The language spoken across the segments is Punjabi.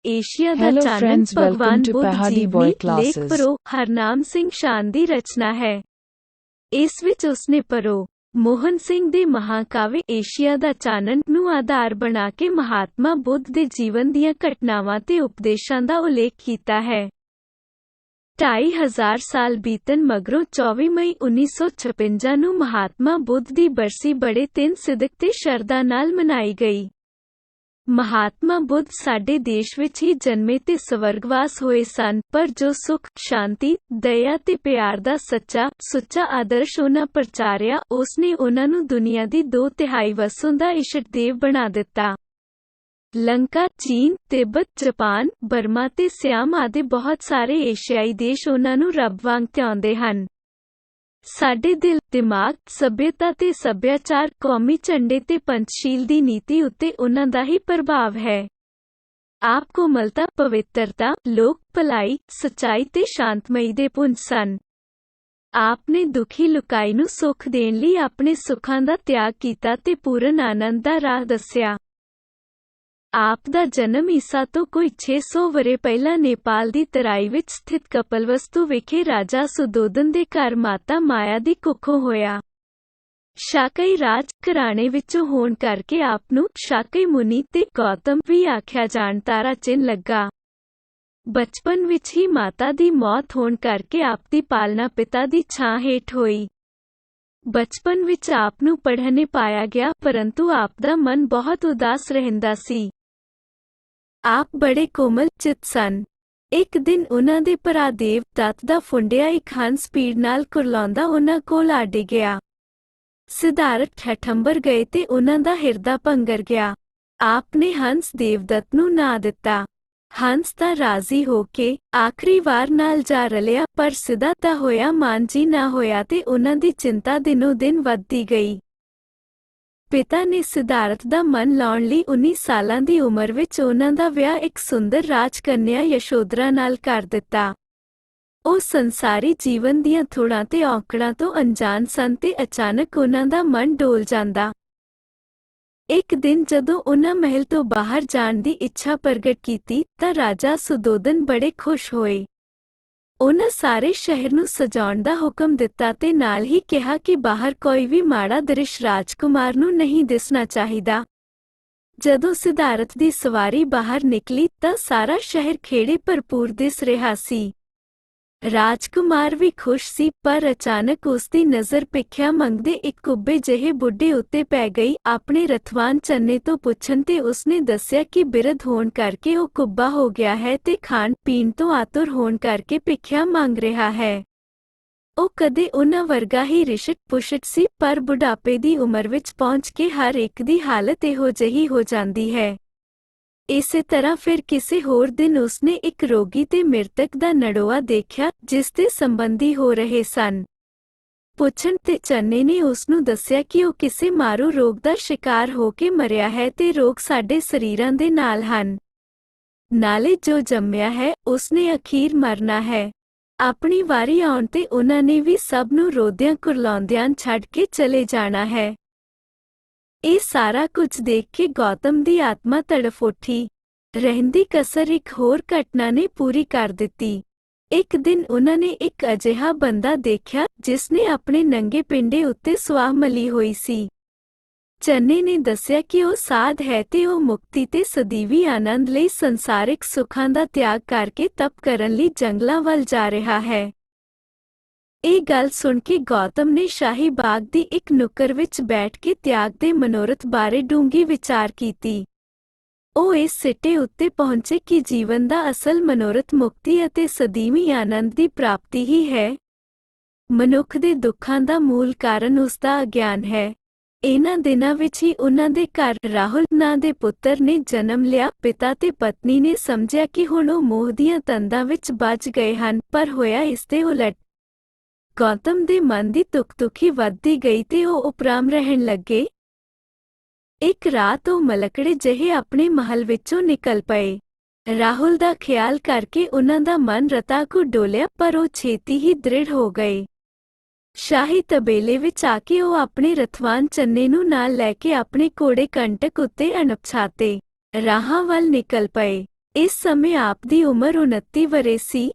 ਏਸ਼ੀਆ ਦਾ Hello ਚਾਨਣ friends, welcome ਭਗਵਾਨ to ਬੁੱਧ Pahadi ਜੀਵਨੀ Boy ਲੇਖ Classes. ਪਰੋ ਹਰਨਾਮ ਸਿੰਘ ਸ਼ਾਨ ਦੀ ਰਚਨਾ ਹੈ। ਇਸ ਵਿੱਚ ਉਸਨੇ ਪਰੋ ਮੋਹਨ ਸਿੰਘ ਦੇ ਮਹਾਕਾਵਿ ਏਸ਼ੀਆ ਦਾ ਚਾਨਣ ਨੂੰ ਆਧਾਰ ਬਣਾ ਕੇ ਮਹਾਤਮਾ ਬੁੱਧ ਦੇ ਜੀਵਨ ਦੀਆਂ ਘਟਨਾਵਾਂ ਤੇ ਉਪਦੇਸ਼ਾਂ ਦਾ ਉਲੇਖ ਕੀਤਾ ਹੈ। 2500 ਸਾਲ ਬੀਤਣ ਮਗਰੋਂ 24 ਮਈ 1956 ਨੂੰ ਮਹਾਤਮਾ ਬੁੱਧ ਦੀ ਬਰਸੀ ਬੜੇ ਤਿੰਨ ਸਿਦਕ ਤੇ ਸ਼ਰਧਾ ਨਾਲ ਮਨਾਈ ਗਈ। ਮਹਾਤਮਾ ਬੁੱਧ ਸਾਡੇ ਦੇਸ਼ ਵਿੱਚ ਹੀ ਜਨਮੇ ਤੇ ਸਵਰਗਵਾਸ ਹੋਏ ਸਨ, ਪਰ ਜੋ ਸੁਖ, ਸ਼ਾਂਤੀ, ਦਇਆ ਤੇ ਪਿਆਰ ਦਾ ਸੁੱਚਾ ਆਦਰਸ਼ ਉਹਨਾਂ ਪ੍ਰਚਾਰਿਆ, ਉਸਨੇ ਉਹਨਾਂ ਨੂੰ ਦੁਨੀਆ ਦੀ 2/3 ਵਸੋਂ ਦਾ ਇਸ਼ਟਦੇਵ ਬਣਾ ਦਿੱਤਾ। ਲੰਕਾ, ਚੀਨ, ਤਿੱਬਤ, ਜਾਪਾਨ, ਬਰਮਾ ਤੇ ਸਿਆਮ ਆਦਿ ਬਹੁਤ ਸਾਰੇ ਏਸ਼ੀਆਈ ਦੇਸ਼ ਉਹਨਾਂ ਨੂੰ ਰੱਬ ਵਾਂਗ ਧਿਆਉਂਦੇ ਹਨ। ਸਾਡੇ ਦਿਲ, ਦਿਮਾਗ, ਸੱਭਿਅਤਾ ਤੇ ਸੱਭਿਆਚਾਰ, ਕੌਮੀ ਝੰਡੇ ਤੇ ਪੰਚਸ਼ੀਲ ਦੀ ਨੀਤੀ ਉੱਤੇ ਉਹਨਾਂ ਦਾ ਹੀ ਪ੍ਰਭਾਵ ਹੈ। ਆਪ ਕੋਮਲਤਾ, ਪਵਿੱਤਰਤਾ, ਲੋਕ ਭਲਾਈ, ਸੱਚਾਈ ਤੇ ਸ਼ਾਂਤਮਈ ਦੇ ਪੁੰਜ ਸਨ। ਆਪ ਨੇ ਦੁਖੀ ਲੁਕਾਈ ਨੂੰ ਸੁੱਖ ਦੇਣ ਲਈ ਆਪਣੇ ਸੁੱਖਾਂ ਦਾ ਤਿਆਗ ਕੀਤਾ ਤੇ ਪੂਰਨ ਆਨੰਦ ਦਾ ਰਾਹ ਦੱਸਿਆ। ਆਪ ਦਾ ਜਨਮ ਈਸਾ ਤੋਂ ਕੋਈ 600 ਵਰ੍ਹੇ ਪਹਿਲਾਂ ਨੇਪਾਲ ਦੀ ਤਰਾਈ ਵਿੱਚ ਸਥਿਤ ਕਪਲਵਸਤੂ ਵਿਖੇ ਰਾਜਾ ਸੁਧੋਦਨ ਦੇ ਘਰ ਮਾਤਾ ਮਾਇਆ ਦੀ ਕੁੱਖੋਂ ਹੋਇਆ। ਸ਼ਾਕਈ ਰਾਜ ਘਰਾਣੇ ਵਿੱਚੋਂ ਹੋਣ ਕਰਕੇ ਆਪ ਨੂੰ ਸ਼ਾਕਈ ਮੁਨੀ ਤੇ ਗੌਤਮ ਵੀ ਆਖਿਆ ਜਾਣ ਤਾਰਾ ਚਿੰਨ੍ਹ ਲੱਗਾ। ਬਚਪਨ ਵਿੱਚ ਹੀ ਮਾਤਾ ਦੀ ਮੌਤ ਹੋਣ ਕਰਕੇ ਆਪ ਦੀ ਪਾਲਣਾ ਪਿਤਾ ਦੀ ਛਾਂ ਹੇਠ ਹੋਈ। ਬਚਪਨ ਵਿੱਚ ਆਪ ਨੂੰ ਪੜ੍ਹਨੇ ਪਾਇਆ ਗਿਆ, ਪਰੰਤੂ ਆਪ ਦਾ ਮਨ ਬਹੁਤ ਉਦਾਸ ਰਹਿੰਦਾ ਸੀ। ਆਪ ਬੜੇ ਕੋਮਲ ਚਿੱਤ ਸਨ। ਇੱਕ ਦਿਨ ਉਹਨਾਂ ਦੇ ਭਰਾ ਦੇਵ ਦੱਤ ਦਾ ਫੁੰਡਿਆ ਇੱਕ ਹੰਸ ਸਪੀਡ ਨਾਲ ਕੁਰਲਾਉਂਦਾ ਉਹਨਾਂ ਕੋਲ ਆ ਡਿੱਗਿਆ। ਸਿਧਾਰਥ ਠਠੰਬਰ ਗਏ ਤੇ ਉਹਨਾਂ ਦਾ ਹਿਰਦਾ ਭੰਗਰ ਗਿਆ। ਆਪ ਨੇ ਹੰਸ ਦੇਵਦੱਤ ਨੂੰ ਨਾਂ ਦਿੱਤਾ। ਹੰਸ ਤਾਂ ਰਾਜ਼ੀ ਹੋ ਕੇ ਆਖਰੀ ਵਾਰ ਨਾਲ ਜਾ ਰਲਿਆ, ਪਰ ਸਿੱਧਾ ਤਾਂ ਹੋਇਆ ਮਾਂਜੀ ਨਾ ਹੋਇਆ ਤੇ ਉਹਨਾਂ ਦੀ ਚਿੰਤਾ ਦਿਨੋਂ ਦਿਨ ਵੱਧਦੀ ਗਈ। ਪਿਤਾ ਨੇ ਸਿਧਾਰਥ ਦਾ ਮਨ ਲਾਉਣ ਲਈ 19 ਸਾਲਾਂ ਦੀ ਉਮਰ ਵਿੱਚ ਉਹਨਾਂ ਦਾ ਵਿਆਹ ਇੱਕ ਸੁੰਦਰ ਰਾਜਕਨਿਆ ਯਸ਼ੋਧਰਾ ਨਾਲ ਕਰ ਦਿੱਤਾ। ਉਹ ਸੰਸਾਰੀ ਜੀਵਨ ਦੀਆਂ ਥੋੜਾਂ ਤੇ ਔਕੜਾਂ ਤੋਂ ਅਣਜਾਣ ਸਨ ਤੇ ਅਚਾਨਕ ਉਹਨਾਂ ਦਾ ਮਨ ਡੋਲ ਜਾਂਦਾ। ਇੱਕ ਦਿਨ ਜਦੋਂ ਉਹਨਾਂ ਮਹਿਲ ਤੋਂ ਬਾਹਰ ਜਾਣ ਦੀ ਇੱਛਾ ਪ੍ਰਗਟ ਕੀਤੀ ਤਾਂ ਰਾਜਾ ਸੁਧੋਦਨ ਬੜੇ ਖੁਸ਼ ਹੋਏ। ਉਹਨਾਂ ਸਾਰੇ ਸ਼ਹਿਰ ਨੂੰ ਸਜਾਉਣ ਦਾ ਹੁਕਮ ਦਿੱਤਾ ਤੇ ਨਾਲ ਹੀ ਕਿਹਾ ਕਿ ਬਾਹਰ ਕੋਈ ਵੀ ਮਾੜਾ ਦ੍ਰਿਸ਼ ਰਾਜਕੁਮਾਰ ਨੂੰ ਨਹੀਂ ਦਿਸਣਾ ਚਾਹੀਦਾ। ਜਦੋਂ ਸਿਧਾਰਥ ਦੀ ਸਵਾਰੀ ਬਾਹਰ ਨਿਕਲੀ ਤਾਂ ਸਾਰਾ ਸ਼ਹਿਰ ਖੇੜੇ ਭਰਪੂਰ ਦਿਸ ਰਿਹਾ ਸੀ। ਰਾਜਕੁਮਾਰ ਵੀ ਖੁਸ਼ ਸੀ, ਪਰ ਅਚਾਨਕ ਉਸਦੀ ਨਜ਼ਰ ਭਿੱਖਿਆ ਮੰਗਦੇ ਇੱਕ ਕੁੱਬੇ ਜਿਹੇ ਬੁੱਢੇ ਉੱਤੇ ਪੈ ਗਈ। ਆਪਣੇ ਰਥਵਾਨ ਚੰਨੇ ਤੋਂ ਪੁੱਛਣ ਤੇ ਉਸਨੇ ਦੱਸਿਆ ਕਿ ਬਿਰਧ ਹੋਣ ਕਰਕੇ ਉਹ ਕੁੱਬਾ ਹੋ ਗਿਆ ਹੈ ਤੇ ਖਾਣ ਪੀਣ ਤੋਂ ਆਤੁਰ ਹੋਣ ਕਰਕੇ ਭਿੱਖਿਆ ਮੰਗ ਰਿਹਾ ਹੈ। ਉਹ ਕਦੇ ਉਹਨਾਂ ਵਰਗਾ ਹੀ ਰਿਸ਼ਟ ਪੁਸ਼ਟ ਸੀ, ਪਰ ਬੁਢਾਪੇ ਦੀ ਉਮਰ ਵਿੱਚ ਪਹੁੰਚ ਕੇ ਹਰ ਇੱਕ ਦੀ ਹਾਲਤ ਇਹੋ ਜਿਹੀ ਹੋ ਜਾਂਦੀ ਹੈ। ਇਸੇ ਤਰ੍ਹਾਂ ਫਿਰ ਕਿਸੇ ਹੋਰ ਦਿਨ ਉਸਨੇ ਇੱਕ ਰੋਗੀ ਤੇ ਮ੍ਰਿਤਕ ਦਾ ਨੜੋਆ ਦੇਖਿਆ, ਜਿਸ ਦੇ ਸੰਬੰਧੀ ਹੋ ਰਹੇ ਸਨ। ਪੁੱਛਣ ਤੇ ਚੰਨੇ ਨੇ ਉਸਨੂੰ ਦੱਸਿਆ ਕਿ ਉਹ ਕਿਸੇ ਮਾਰੂ ਰੋਗ ਦਾ ਸ਼ਿਕਾਰ ਹੋ ਕੇ ਮਰਿਆ ਹੈ ਤੇ ਰੋਗ ਸਾਡੇ ਸਰੀਰਾਂ ਦੇ ਨਾਲ ਹਨ। ਨਾਲੇ ਜੋ ਜੰਮਿਆ ਹੈ ਉਸਨੇ ਅਖੀਰ ਮਰਨਾ ਹੈ। ਆਪਣੀ ਵਾਰੀ ਆਉਣ ਤੇ ਉਹਨਾਂ ਨੇ ਵੀ ਸਭ ਨੂੰ ਰੋਦਿਆਂ ਕੁਰਲਾਉਂਦਿਆਂ ਛੱਡ ਕੇ ਚਲੇ ਜਾਣਾ ਹੈ। ਇਹ ਸਾਰਾ ਕੁਝ ਦੇਖ ਕੇ ਗੌਤਮ ਦੀ ਆਤਮਾ ਤੜਫ ਉੱਠੀ। ਰਹਿੰਦੀ ਕਸਰ ਇੱਕ ਹੋਰ ਘਟਨਾ ਨੇ ਪੂਰੀ ਕਰ ਦਿੱਤੀ। ਇੱਕ ਦਿਨ ਉਹਨਾਂ ਨੇ ਇੱਕ ਅਜਿਹਾ ਬੰਦਾ ਦੇਖਿਆ ਜਿਸ ਨੇ ਆਪਣੇ ਨੰਗੇ ਪਿੰਡੇ ਉੱਤੇ ਸੁਆਹ ਮਲੀ ਹੋਈ ਸੀ। ਚੰਨੇ ਨੇ ਦੱਸਿਆ ਕਿ ਉਹ ਸਾਧ ਹੈ ਤੇ ਉਹ ਮੁਕਤੀ ਤੇ ਸਦੀਵੀ ਆਨੰਦ ਲਈ ਸੰਸਾਰਿਕ ਸੁੱਖਾਂ ਦਾ ਤਿਆਗ ਕਰਕੇ ਤਪ ਕਰਨ ਲਈ ਜੰਗਲਾਂ ਵੱਲ ਜਾ ਰਿਹਾ ਹੈ। ਇਹ ਗੱਲ ਸੁਣ ਕੇ ਗੌਤਮ ਨੇ ਸ਼ਾਹੀ ਬਾਗ ਦੀ ਇੱਕ ਨੁੱਕਰ ਵਿੱਚ ਬੈਠ ਕੇ ਤਿਆਗ ਦੇ ਮਨੋਰਥ ਬਾਰੇ ਡੂੰਘੀ ਵਿਚਾਰ ਕੀਤੀ। ਉਹ ਇਸ ਸਿੱਟੇ ਉੱਤੇ ਪਹੁੰਚੇ ਕਿ ਜੀਵਨ ਦਾ ਅਸਲ ਮਨੋਰਥ ਮੁਕਤੀ ਅਤੇ ਸਦੀਵੀ ਆਨੰਦ ਦੀ ਪ੍ਰਾਪਤੀ ਹੀ ਹੈ। ਮਨੁੱਖ ਦੇ ਦੁੱਖਾਂ ਦਾ ਮੂਲ ਕਾਰਨ ਉਸਦਾ ਅਗਿਆਨ ਹੈ। ਇਹਨਾਂ ਦਿਨਾਂ ਵਿੱਚ ਹੀ ਉਹਨਾਂ ਦੇ ਘਰ ਰਾਹੁਲ ਨਾਂ ਦੇ ਪੁੱਤਰ ਨੇ ਜਨਮ ਲਿਆ। ਪਿਤਾ ਤੇ ਪਤਨੀ ਨੇ ਸਮਝਿਆ ਕਿ ਹੁਣ ਉਹ ਮੋਹ ਦੀਆਂ ਤੰਦਾਂ ਵਿੱਚ ਬੱਝ ਗਏ ਹਨ, ਪਰ ਹੋਇਆ ਇਸ ਦੇ ਉਲਟ। ਗੌਤਮ ਦੇ ਮਨ ਦੀ ਤੁਕ-ਤੁਕੀ ਵੱਧਦੀ ਗਈ ਤੇ ਉਹ ਉਪਰਾਮ ਰਹਿਣ ਲੱਗੇ। ਇੱਕ ਰਾਤ ਉਹ ਮਲਕੜੇ ਜਿਹੇ ਆਪਣੇ ਮਹਲ ਵਿੱਚੋਂ ਨਿਕਲ ਪਏ। ਰਾਹੁਲ ਦਾ ਖਿਆਲ ਕਰਕੇ ਉਹਨਾਂ ਦਾ ਮਨ ਰਤਾ ਕੁ ਡੋਲਿਆ, ਪਰ ਉਹ ਛੇਤੀ ਹੀ ਦ੍ਰਿੜ ਹੋ ਗਏ। ਸ਼ਾਹੀ ਤਬੇਲੇ ਵਿੱਚ ਆ ਕੇ ਉਹ ਆਪਣੇ ਰਥਵਾਨ ਚੰਨੇ ਨੂੰ ਨਾਲ ਲੈ ਕੇ ਆਪਣੇ ਘੋੜੇ ਕੰਟਕ ਉੱਤੇ ਅਣਪਛਾਤੇ ਰਾਹਾਂ ਵੱਲ ਨਿਕਲ ਪਏ। इस समय आप दी उमर 29 वरे सी।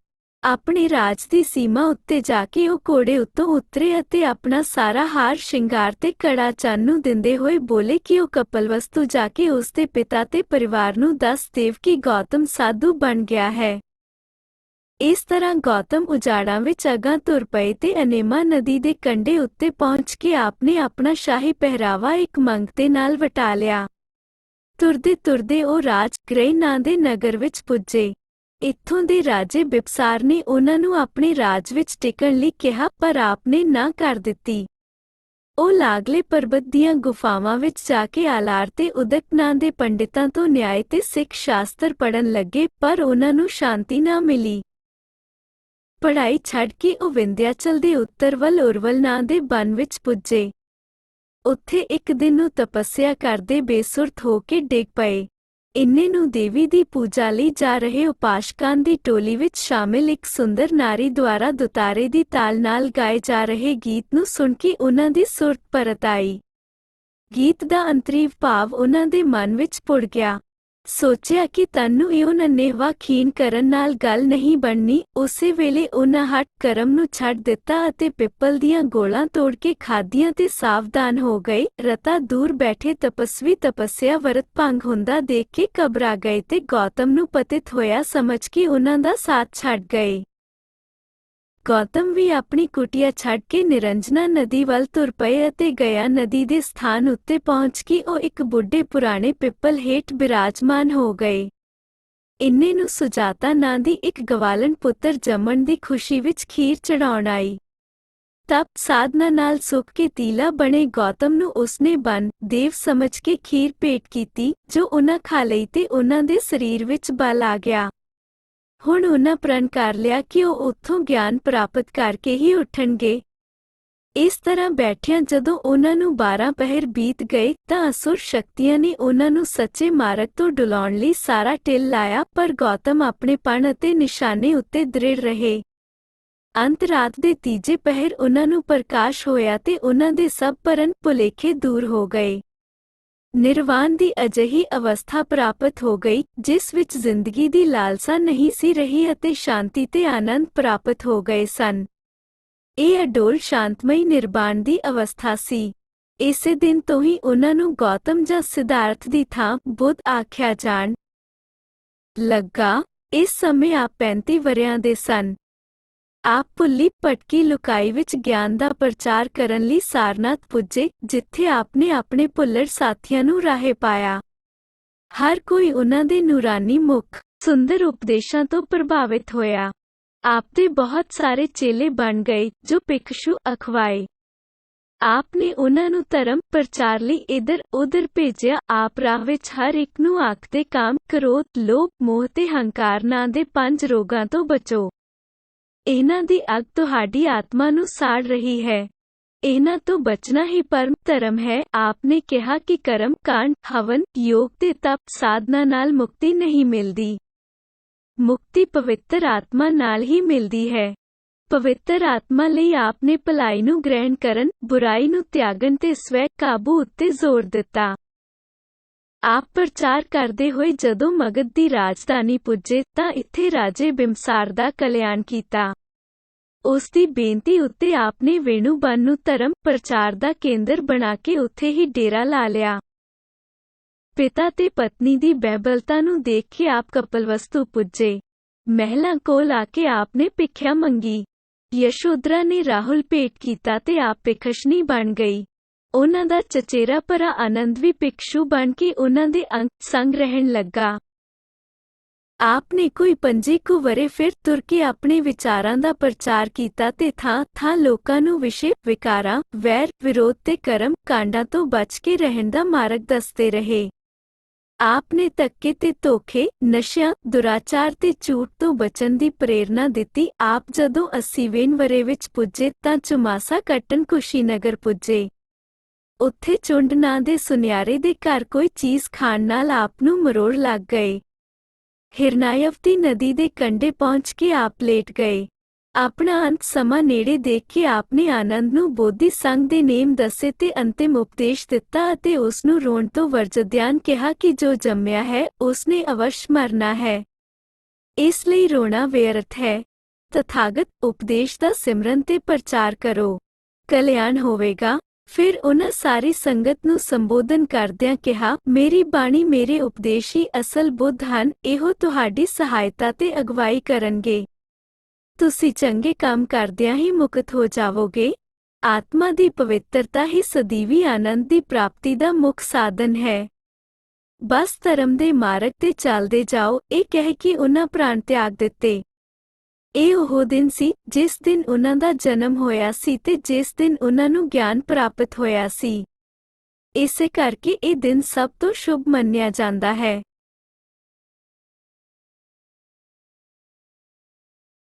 ਆਪਣੇ ਰਾਜ ਦੀ ਸੀਮਾ ਉੱਤੇ ਜਾ ਕੇ ਉਹ ਘੋੜੇ ਉੱਤੋਂ ਉਤਰੇ ਅਤੇ ਆਪਣਾ ਸਾਰਾ ਹਾਰ ਸ਼ਿੰਗਾਰ ਤੇ ਕੜਾ ਚੰਨ ਨੂੰ ਦਿੰਦੇ ਹੋਏ ਬੋਲੇ ਕਿ ਉਹ ਕਪਲਵਸਤੂ ਜਾ ਕੇ ਉਸ ਦੇ ਪਿਤਾ ਤੇ ਪਰਿਵਾਰ ਨੂੰ ਦੱਸ ਦੇਵ ਕਿ ਗੌਤਮ ਸਾਧੂ ਬਣ ਗਿਆ ਹੈ। ਇਸ ਤਰ੍ਹਾਂ ਗੌਤਮ ਉਜਾੜਾਂ ਵਿੱਚ ਅਗਾਂਹ ਤੁਰ ਪਏ ਤੇ ਅਨੇਮਾ ਨਦੀ ਦੇ ਕੰਢੇ ਉੱਤੇ ਪਹੁੰਚ ਕੇ ਆਪਨੇ ਆਪਣਾ ਸ਼ਾਹੀ ਪਹਿਰਾਵਾ ਇੱਕ ਮੰਗਤੇ ਨਾਲ ਵਟਾ ਲਿਆ। ਤੁਰਦੇ ਤੁਰਦੇ ਉਹ ਰਾਜ ਗ੍ਰਹਿ ਨਾਂ ਦੇ ਨਗਰ ਵਿੱਚ ਪੁੱਜੇ। ਇੱਥੋਂ ਦੇ ਰਾਜੇ ਬਿਪਸਾਰ ਨੇ ਉਹਨਾਂ ਨੂੰ ਆਪਣੇ ਰਾਜ ਵਿੱਚ ਟਿਕਣ ਲਈ ਕਿਹਾ, ਪਰ ਆਪ ਨੇ ਨਾ ਕਰ ਦਿੱਤੀ। ਉਹ ਲਾਗਲੇ ਪਰਬਤ ਦੀਆਂ ਗੁਫਾਵਾਂ ਵਿੱਚ ਜਾ ਕੇ ਆਲਾਰ ਤੇ ਉਦਕ ਨਾਂ ਦੇ ਪੰਡਿਤਾਂ ਤੋਂ ਨਿਆਏ ਤੇ ਸਿੱਖ ਸ਼ਾਸਤਰ ਪੜ੍ਹਨ ਲੱਗੇ, ਪਰ ਉਹਨਾਂ ਨੂੰ ਸ਼ਾਂਤੀ ਨਾ ਮਿਲੀ। ਪੜ੍ਹਾਈ ਛੱਡ ਕੇ ਉਹ ਵਿੰਧਿਆਚਲ ਦੇ ਉੱਤਰ ਵੱਲ ਉਰਵਲ ਨਾਂ ਦੇ ਬਨ ਵਿੱਚ ਪੁੱਜੇ। ਉੱਥੇ ਇੱਕ ਦਿਨ ਉਹ ਤਪੱਸਿਆ ਕਰਦੇ ਬੇਸੁਰਤ ਹੋ ਕੇ ਡਿੱਗ ਪਏ। ਇੰਨੇ ਨੂੰ ਦੇਵੀ ਦੀ ਪੂਜਾ ਲਈ ਜਾ ਰਹੇ ਉਪਾਸ਼ਕਾਂ ਦੀ ਟੋਲੀ ਵਿੱਚ ਸ਼ਾਮਿਲ ਇੱਕ ਸੁੰਦਰ ਨਾਰੀ ਦੁਆਰਾ ਦੁਤਾਰੇ ਦੀ ਤਾਲ ਨਾਲ ਗਾਏ ਜਾ ਰਹੇ ਗੀਤ ਨੂੰ ਸੁਣ ਕੇ ਉਹਨਾਂ ਦੀ ਸੁਰਤ ਪਰਤ ਆਈ। ਗੀਤ ਦਾ ਅੰਤਰੀਵ ਭਾਵ ਉਹਨਾਂ ਦੇ ਮਨ ਵਿੱਚ ਪੁੜ ਗਿਆ। ਸੋਚਿਆ ਕਿ ਤੈਨੂੰ ਇਹੋ ਨੰਨੇਵਾ ਖੀਨ ਕਰਨ ਨਾਲ ਗੱਲ ਨਹੀਂ ਬਣਨੀ। ਉਸੇ ਵੇਲੇ ਉਹਨਾਂ ਹੱਠ ਕਰਮ ਨੂੰ ਛੱਡ ਦਿੱਤਾ ਅਤੇ ਪਿੱਪਲ ਦੀਆਂ ਗੋਲਾਂ ਤੋੜ ਕੇ ਖਾਧੀਆਂ ਤੇ ਸਾਵਧਾਨ ਹੋ ਗਏ। ਰਤਾ ਦੂਰ ਬੈਠੇ ਤਪਸਵੀ ਤਪੱਸਿਆ ਵਰਤ ਭੰਗ ਹੁੰਦਾ ਦੇਖ ਕੇ ਘਬਰਾ ਗਏ ਤੇ ਗੌਤਮ ਨੂੰ ਪਤਿਤ ਹੋਇਆ ਸਮਝ ਕੇ ਉਹਨਾਂ ਦਾ ਸਾਥ ਛੱਡ ਗਏ। ਗੌਤਮ ਵੀ ਆਪਣੀ ਕੁਟੀਆ ਛੱਡ ਕੇ ਨਿਰੰਜਨਾ ਨਦੀ ਵੱਲ ਤੁਰ ਪਏ ਅਤੇ ਗਿਆ ਨਦੀ ਦੇ ਸਥਾਨ ਉੱਤੇ ਪਹੁੰਚ ਕੇ ਉਹ ਇੱਕ ਬੁੱਢੇ ਪੁਰਾਣੇ ਪਿੱਪਲ ਹੇਠ ਬਿਰਾਜਮਾਨ ਹੋ ਗਏ। ਇੰਨੇ ਨੂੰ ਸੁਜਾਤਾ ਨਾਂ ਦੀ ਇੱਕ ਗਵਾਲਣ ਪੁੱਤਰ ਜੰਮਣ ਦੀ ਖੁਸ਼ੀ ਵਿੱਚ ਖੀਰ ਚੜਾਉਣ ਆਈ। ਤਪ ਸਾਧਨਾ ਨਾਲ ਸੁੱਕ ਕੇ ਤੀਲਾ ਬਣੇ ਗੌਤਮ ਨੂੰ ਉਸਨੇ ਬਨ ਦੇਵ ਸਮਝ ਕੇ ਖੀਰ ਭੇਟ ਕੀਤੀ, ਜੋ ਉਹਨਾਂ ਖਾ ਲਈ ਤੇ ਉਹਨਾਂ ਦੇ ਸਰੀਰ ਵਿੱਚ ਬਲ ਆ ਗਿਆ। ਹੁਣ ਉਹਨਾਂ ਪ੍ਰਣ ਕਰ ਲਿਆ ਕਿ ਉਹ ਉੱਥੋਂ ਗਿਆਨ ਪ੍ਰਾਪਤ ਕਰਕੇ ਹੀ ਉੱਠਣਗੇ। ਇਸ ਤਰ੍ਹਾਂ ਬੈਠਿਆਂ ਜਦੋਂ ਉਹਨਾਂ ਨੂੰ 12 ਪਹਿਰ ਬੀਤ ਗਏ ਤਾਂ ਅਸੁਰ ਸ਼ਕਤੀਆਂ ਨੇ ਉਹਨਾਂ ਨੂੰ ਸੱਚੇ ਮਾਰਗ ਤੋਂ ਡੁਲਾਉਣ ਲਈ ਸਾਰਾ ਟਿਲ ਲਾਇਆ, ਪਰ ਗੌਤਮ ਆਪਣੇ ਪਣ ਅਤੇ ਨਿਸ਼ਾਨੇ ਉੱਤੇ ਦ੍ਰਿੜ ਰਹੇ। ਅੰਤ ਰਾਤ ਦੇ ਤੀਜੇ ਪਹਿਰ ਉਹਨਾਂ ਨੂੰ ਪ੍ਰਕਾਸ਼ ਹੋਇਆ ਤੇ ਉਹਨਾਂ ਦੇ ਸਭ ਭਰਮ ਭੁਲੇਖੇ ਦੂਰ ਹੋ ਗਏ। ਨਿਰਵਾਣ ਦੀ ਅਜਿਹੀ ਅਵਸਥਾ ਪ੍ਰਾਪਤ ਹੋ ਗਈ ਜਿਸ ਵਿੱਚ ਜ਼ਿੰਦਗੀ ਦੀ ਲਾਲਸਾ ਨਹੀਂ ਸੀ ਰਹੀ ਅਤੇ ਸ਼ਾਂਤੀ ਤੇ ਆਨੰਦ ਪ੍ਰਾਪਤ ਹੋ ਗਏ ਸਨ। ਇਹ ਅਡੋਲ ਸ਼ਾਂਤਮਈ ਨਿਰਵਾਣ ਦੀ ਅਵਸਥਾ ਸੀ। ਇਸੇ ਦਿਨ ਤੋਂ ਹੀ ਉਹਨਾਂ ਨੂੰ ਗੌਤਮ ਜਾਂ ਸਿਧਾਰਥ ਦੀ ਥਾਂ ਬੁੱਧ ਆਖਿਆ ਜਾਣ ਲੱਗਾ। ਇਸ ਸਮੇਂ ਆਪ 35 ਵਰ੍ਹਿਆਂ ਦੇ ਸਨ। ਆਪ ਭੁੱਲੀ ਭਟਕੀ ਲੁਕਾਈ ਵਿੱਚ ਗਿਆਨ ਦਾ ਪ੍ਰਚਾਰ ਕਰਨ ਲਈ ਸਾਰਨਾਥ ਪੁੱਜੇ, ਜਿੱਥੇ ਆਪਨੇ ਆਪਣੇ ਭੁੱਲੜ ਸਾਥੀਆਂ ਨੂੰ ਰਾਹੇ ਪਾਇਆ। ਹਰ ਕੋਈ ਉਹਨਾਂ ਦੇ ਨੂਰਾਨੀ ਮੁਖ ਸੁੰਦਰ ਉਪਦੇਸ਼ਾਂ ਤੋਂ ਪ੍ਰਭਾਵਿਤ ਹੋਇਆ। ਆਪ ਦੇ ਬਹੁਤ ਸਾਰੇ ਚੇਲੇ ਬਣ ਗਏ ਜੋ ਭਿਕਸ਼ੂ ਅਖਵਾਏ। ਆਪ ਨੇ ਉਹਨਾਂ ਨੂੰ ਧਰਮ ਪ੍ਰਚਾਰ ਲਈ ਇੱਧਰ ਉੱਧਰ ਭੇਜਿਆ। ਆਪ ਰਾਹ ਵਿੱਚ ਹਰ ਇੱਕ ਨੂੰ ਆਖਦੇ, ਕਾਮ, ਕ੍ਰੋਧ, ਲੋਭ, ਮੋਹ ਤੇ ਹੰਕਾਰ ਨਾਂ ਦੇ 5 ਰੋਗਾਂ ਤੋਂ ਬਚੋ। ਇਹਨਾਂ ਦੀ ਅੱਗ ਤੁਹਾਡੀ ਆਤਮਾ ਨੂੰ ਸਾੜ ਰਹੀ ਹੈ। ਇਹਨਾਂ ਤੋਂ ਬਚਣਾ ਹੀ ਪਰਮ ਧਰਮ ਹੈ। ਆਪ ਨੇ ਕਿਹਾ ਕਿ ਕਰਮ ਕਾਂਡ, ਹਵਨ, ਯੋਗ ਤੇ ਤਪ ਸਾਧਨਾ ਨਾਲ ਮੁਕਤੀ ਨਹੀਂ ਮਿਲਦੀ। ਮੁਕਤੀ ਪਵਿੱਤਰ ਆਤਮਾ ਨਾਲ ਹੀ ਮਿਲਦੀ ਹੈ। ਪਵਿੱਤਰ ਆਤਮਾ ਲਈ ਆਪ ਨੇ ਭਲਾਈ ਨੂੰ ਗ੍ਰਹਿਣ ਕਰਨ, ਬੁਰਾਈ ਨੂੰ ਤਿਆਗਣ ਤੇ ਸਵੈ ਕਾਬੂ ਉੱਤੇ ਜ਼ੋਰ ਦਿੱਤਾ। ਆਪ ਪ੍ਰਚਾਰ ਕਰਦੇ ਹੋਏ ਜਦੋਂ ਮਗਧ ਦੀ ਰਾਜਧਾਨੀ ਪੁੱਜੇ ਤਾਂ ਇੱਥੇ ਰਾਜੇ ਬਿੰਬਸਾਰ ਦਾ ਕਲਿਆਣ ਕੀਤਾ। ਉਸ ਦੀ ਬੇਨਤੀ ਉੱਤੇ ਆਪ ਨੇ ਵੇਣੂਬਨ ਨੂੰ ਧਰਮ ਪ੍ਰਚਾਰ ਦਾ ਕੇਂਦਰ ਬਣਾ ਕੇ ਉੱਥੇ ਹੀ ਡੇਰਾ ਲਾ ਲਿਆ। ਪਿਤਾ ਤੇ ਪਤਨੀ ਦੀ ਬਹਿਬਲਤਾ ਨੂੰ ਦੇਖ ਕੇ ਆਪ ਕਪਲਵਸਤੂ ਪੁੱਜੇ। ਮਹਿਲਾਂ ਕੋਲ ਆ ਕੇ ਆਪ ਨੇ ਭਿੱਖਿਆ ਮੰਗੀ। ਯਸ਼ੋਧਰਾ ਨੇ ਰਾਹੁਲ ਭੇਟ ਕੀਤਾ ਤੇ ਆਪ ਭਿਖਸ਼ਨੀ ਬਣ ਗਈ। ਉਹਨਾਂ ਦਾ ਚਚੇਰਾ ਭਰਾ ਆਨੰਦ ਵੀ ਭਿਕਸ਼ੂ ਬਣ ਕੇ ਉਹਨਾਂ ਦੇ ਅੰਗ ਸੰਗ ਰਹਿਣ ਲੱਗਾ। ਆਪ ਨੇ ਕੋਈ 25 ਕੁ ਵਰ੍ਹੇ ਫਿਰ ਤੁਰ ਕੇ ਆਪਣੇ ਵਿਚਾਰਾਂ ਦਾ ਪ੍ਰਚਾਰ ਕੀਤਾ ਤੇ ਥਾਂ ਲੋਕਾਂ ਨੂੰ ਵਿਸ਼ੇ, ਵਿਕਾਰਾਂ, ਵੈਰ, ਵਿਰੋਧ ਤੇ ਕਰਮ ਕਾਂਡਾਂ ਤੋਂ ਬਚ ਕੇ ਰਹਿਣ ਦਾ ਮਾਰਗ ਦੱਸਦੇ ਰਹੇ। ਆਪ ਨੇ ਧੱਕੇ ਤੇ ਧੋਖੇ, ਨਸ਼ਿਆਂ, ਦੁਰਾਚਾਰ ਤੇ ਝੂਠ ਤੋਂ ਬਚਣ ਦੀ ਪ੍ਰੇਰਨਾ ਦਿੱਤੀ। ਆਪ ਜਦੋਂ 80ਵੇਂ ਵਰ੍ਹੇ ਵਿੱਚ ਪੁੱਜੇ ਤਾਂ ਚੁਮਾਸਾ ਕੱਟਣ ਕੁਸ਼ੀਨਗਰ ਪੁੱਜੇ। ਉੱਥੇ ਚੁੰਡ ਨਾਂ ਦੇ ਸੁਨਿਆਰੇ ਦੇ ਘਰ ਕੋਈ ਚੀਜ਼ ਖਾਣ ਨਾਲ ਆਪ ਨੂੰ ਮਰੋੜ ਲੱਗ ਗਏ। ਹਿਰਨਾਯਵਤੀ ਨਦੀ ਦੇ ਕੰਢੇ ਪਹੁੰਚ ਕੇ ਆਪ ਲੇਟ ਗਏ। ਆਪਣਾ ਅੰਤ ਸਮਾਂ ਨੇੜੇ ਦੇਖ ਕੇ ਆਪ ਨੇ ਆਨੰਦ ਨੂੰ ਬੋਧੀ ਸੰਘ ਦੇ ਨੇਮ ਦੱਸੇ ਤੇ ਅੰਤਿਮ ਉਪਦੇਸ਼ ਦਿੱਤਾ ਅਤੇ ਉਸ ਨੂੰ ਰੋਣ ਤੋਂ ਵਰਜਦਿਆਂ ਕਿਹਾ ਕਿ ਜੋ ਜੰਮਿਆ ਹੈ ਉਸ ਨੇ ਅਵਸ਼ ਮਰਨਾ ਹੈ। ਇਸ ਲਈ ਰੋਣਾ ਵਿਅਰਥ ਹੈ। ਤਥਾਗਤ ਉਪਦੇਸ਼ ਦਾ ਸਿਮਰਨ ਤੇ ਪ੍ਰਚਾਰ ਕਰੋ, ਕਲਿਆਣ ਹੋਵੇਗਾ। ਫਿਰ ਉਹਨਾਂ ਸਾਰੀ ਸੰਗਤ ਨੂੰ ਸੰਬੋਧਨ ਕਰਦਿਆਂ ਕਿਹਾ, ਮੇਰੀ ਬਾਣੀ ਮੇਰੇ ਉਪਦੇਸ਼ ਹੀ ਅਸਲ ਬੁੱਧ ਹਨ, ਇਹੋ ਤੁਹਾਡੀ ਸਹਾਇਤਾ ਤੇ ਅਗਵਾਈ ਕਰਨਗੇ। ਤੁਸੀਂ ਚੰਗੇ ਕੰਮ ਕਰਦਿਆਂ ਹੀ ਮੁਕਤ ਹੋ ਜਾਵੋਗੇ। ਆਤਮਾ ਦੀ ਪਵਿੱਤਰਤਾ ਹੀ ਸਦੀਵੀ ਆਨੰਦ ਦੀ ਪ੍ਰਾਪਤੀ ਦਾ ਮੁੱਖ ਸਾਧਨ ਹੈ। ਬਸ ਧਰਮ ਦੇ ਮਾਰਗ ਤੇ ਚੱਲਦੇ ਜਾਓ, ਇਹ ਕਹਿ ਕੇ ਉਹਨਾਂ ਪ੍ਰਾਣ ਤਿਆਗ ਦਿੱਤੇ। ਇਹ ਉਹ ਦਿਨ ਸੀ ਜਿਸ ਦਿਨ ਉਹਨਾਂ ਦਾ ਜਨਮ ਹੋਇਆ ਸੀ ਤੇ ਜਿਸ ਦਿਨ ਉਹਨਾਂ ਨੂੰ ਗਿਆਨ ਪ੍ਰਾਪਤ ਹੋਇਆ ਸੀ। ਇਸੇ ਕਰਕੇ ਇਹ ਦਿਨ ਸਭ ਤੋਂ ਸ਼ੁਭ ਮੰਨਿਆ ਜਾਂਦਾ ਹੈ।